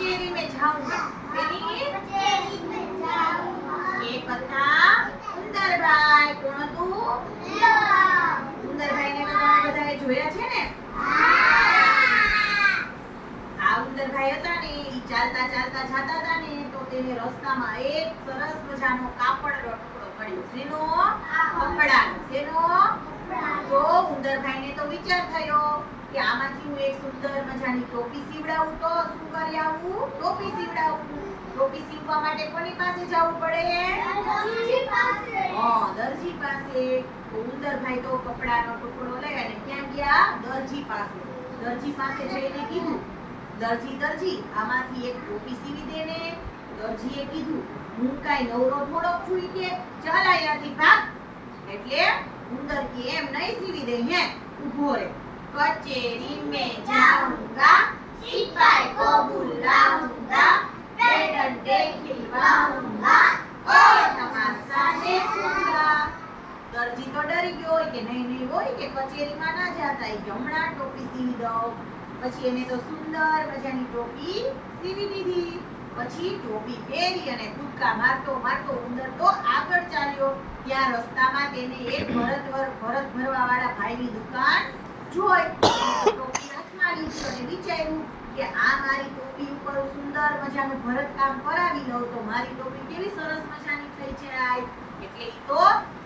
कचेरी में जाऊंगा एक હતા ઉંદરભાઈ કોણ હતું ઉંદરભાઈ ને તમે બધાએ જોયા છે ને આ ઉંદરભાઈ હતા ને ઈ ચાલતા ચાલતા જતા હતા ને તો તેને રસ્તામાં એક સરસ મજાનો કાપડનો ટુકડો પડ્યો શેનો કપડાનો શેનો તો ઉંદરભાઈને તો વિચાર થયો કે આમાંથી હું એક સુંદર મજાની ટોપી સીવડાવું તો શું કરી આવું ટોપી સીવડાવું ટોપી સીવવા માટે કોની પાસે જવું પડે દરજી પાસે તો ઉંદરભાઈ તો કપડાનો ટુકડો લઈ અને ક્યાં ગયા દરજી પાસે જઈને કીધું દરજી આમાંથી એક ટોપી સીવી દે ને દરજીએ કીધું હું કાઈ નવરો થોડો છું કે ચાલ અહીંયાથી ભાગ એટલે ઉંદર કે એમ નહીં સીવી દે હે ઊભો રે कचेरी में जाऊंगा सिपाही को बुलाऊंगा डंडे खिलवाऊंगा और तमाशा देखूंगा दर्जी तो डरी गयो કે નહીં હોય કે કચેરીમાં ના જાતા કે હમણાં ટોપી સીવી દઉં પછી એને તો સુંદર મજાની ટોપી સીવી દીધી પછી ટોપી પહેરી અને કૂદકા મારતો ઉંદર તો આગળ ચાલ્યો ત્યાં રસ્તામાં તેને એક ભરત ભરવા વાળા ભાઈની દુકાન જોઈ ટોપી હાથમાં લીધી અને વિચાર્યું કે આ મારી ટોપી ઉપર સુંદર મજાનું ભરત કામ કરાવી લઉં તો મારી ટોપી કેવી સરસ મજાની થઈ જાય એટલે ઈ તો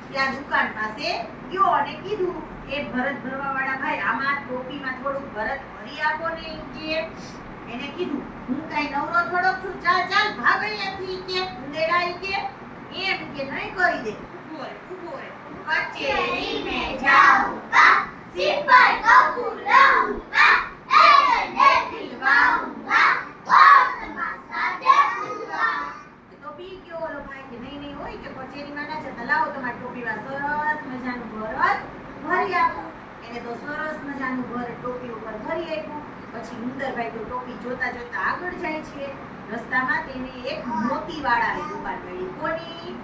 ત્યાં દુકાન પાસે ગયો અને કીધું એ ભરત ભરવા વાળા ભાઈ આમાં ટોપીમાં થોડું ભરત ભરી આપો ને કે એને કીધું હું કાઈ નવરો થોડોક છું ચાલ ભાગ અહીંયાથી કે ઉંદેડાઈ કે એમ કે નહીં કરી દે ઊભો રે કચેરી મેં જાઉંગા सिपाही को बुलाऊंगा डंडे खिलवाऊंगा और तमाशा देखूंगा तो बी क्यों लो भाई કે નહીં હોય કે કચેરીમાં ના જતા લાવો તમારી ટોપીમાં સરસ મજાનું ભરત ભરી આપો એને તો સરસ મજાનું ભરત ટોપી ઉપર ભરી આપ્યું પછી ઉંદરભાઈ તો ટોપી જોતા આગળ જાય છે રસ્તામાં તેને એક મોતીવાળાની દુકાન મળી કોની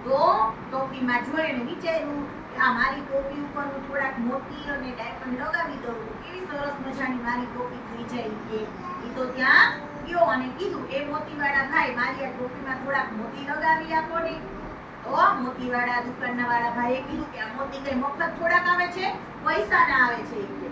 તો ટોપીમાં જોઈને વિચાર્યું આ મારી ટોપી ઉપર હું થોડાક મોતી અને ડાયમંડ લગાવી દઉં તો કેવી સરસ મજાની મારી ટોપી થઈ જાય કે ઈ તો ત્યાં ગયો અને કીધું એ મોતીવાળા ભાઈ મારી આ ટોપીમાં થોડાક મોતી લગાવી આપો ને તો મોતીવાળા દુકાનના વાળા ભાઈએ કીધું કે આ મોતી કઈ મફત થોડાક આવે છે પૈસા ના આવે છે કે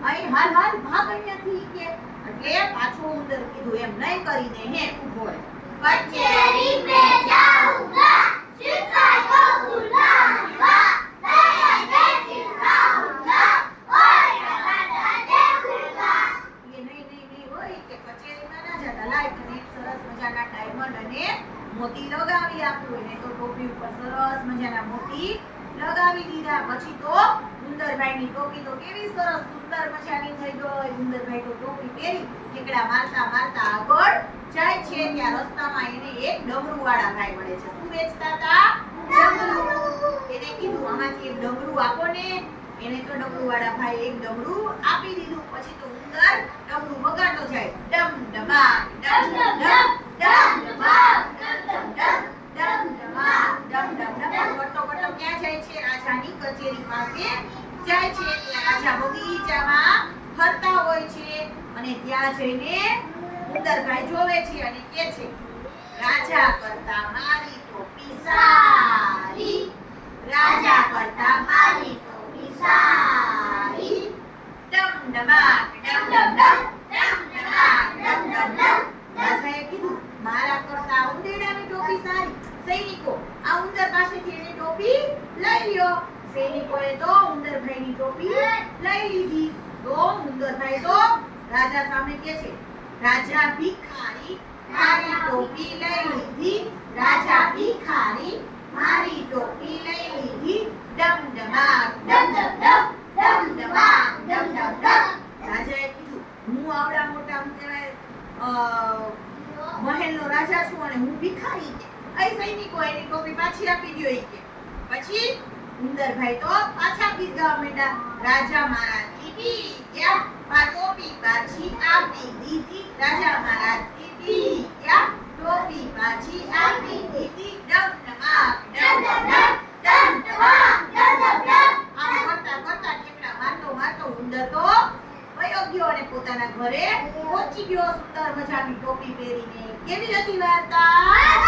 અહીં હાલ ભાગ અહીંયાથી કે એટલે પાછો ઉંદર કીધું એમ નહીં કરી દે હે ઊભો રહે કચેરી મેં જાઉંગા सिपाही को बुलाऊंगा डंडे खिलवाऊंगा और तमाशा देखूंगा ये नहीं હોય કે કચેરીમાં ના જતા લાઈટ અને સરસ મજાના ડાયમંડ અને મોતી લગાવી આપ્યું એને તો ટોપી ઉપર સરસ મજાના મોતી લગાવી દીધા પછી તો ઉંદરભાઈની ટોપી તો કેવી સરસ સુંદર મજાની થઈ ગઈ ઉંદરભાઈ તો ટોપી પહેરી ઠેકડા મારતા આગળ જાય છે ત્યાં રસ્તામાં એને એક ડમરૂ વાળા ભાઈ મળે છે શું વેચતા હતા ડમરૂ એને કીધું આમાંથી એક ડમરૂ આપો ને એને તો ડમરૂ વાળા ભાઈ એક ડમરૂ આપી દીધું પછી તો ઉંદર ડમરૂ વગાડતો જાય ડમ ડમા ડમ ડમ ડમ ડમા ડમ ડમ ડમ ડમા ડમ ડમ કરતો ક્યાં જાય છે રાજાની કચેરી પાસે જાય છે ત્યાં રાજા બગીચામાં ફરતા હોય છે અને ત્યાં જઈને ઉંદરભાઈ જોવે છે અને કહે છે રાજા કરતા મારી ટોપી સારી રાજા કરતા મારી ટોપી સારી ડમ ડમાક ડમ ડમ ડમ ડમ ડમાક ડમ ડમ ડમ રાજાએ કીધું મારા કરતા ઉંદરડાની ટોપી સારી સૈનિકો આ ઉંદર પાસેથી એની ટોપી લઈ લ્યો સૈનિકોએ તો ઉંદરભાઈની ટોપી લઈ લીધી તો ઉંદરભાઈ તો રાજા સામે કહે છે રાજા ભિખારી મારી ટોપી લઈ લીધી રાજા ભિખારી મારી ટોપી લઈ લીધી ડમ ડમાક ડમ ડમ ડમ ડમ ડમાક ડમ ડમ ડમ રાજાએ કીધું હું આવડા મોટા મહેલનો રાજા છું અને હું ભિખારી કે અહીં સૈનિકો એની ટોપી પાછી આપી દ્યો કે પછી ઉંદરભાઈ તો પાછા ગીત ગાવા માંડ્યા રાજા મારાથી બી ગયા આ ટોપી પાછી આપી દીધી રાજા મારાથી બી ગયા ટોપી પાછી આપી દીધી ડમ ડમાક ડમ ડમ ડમ ડમ ડમાક ડમ ડમ ડમ આમ કરતા ઠેકડા મારતો ઉંદર તો વયો ગયો અને પોતાના ઘરે પહોંચી ગયો સુંદર મજાની ટોપી પહેરીને. કેવી હતી વાર્તા?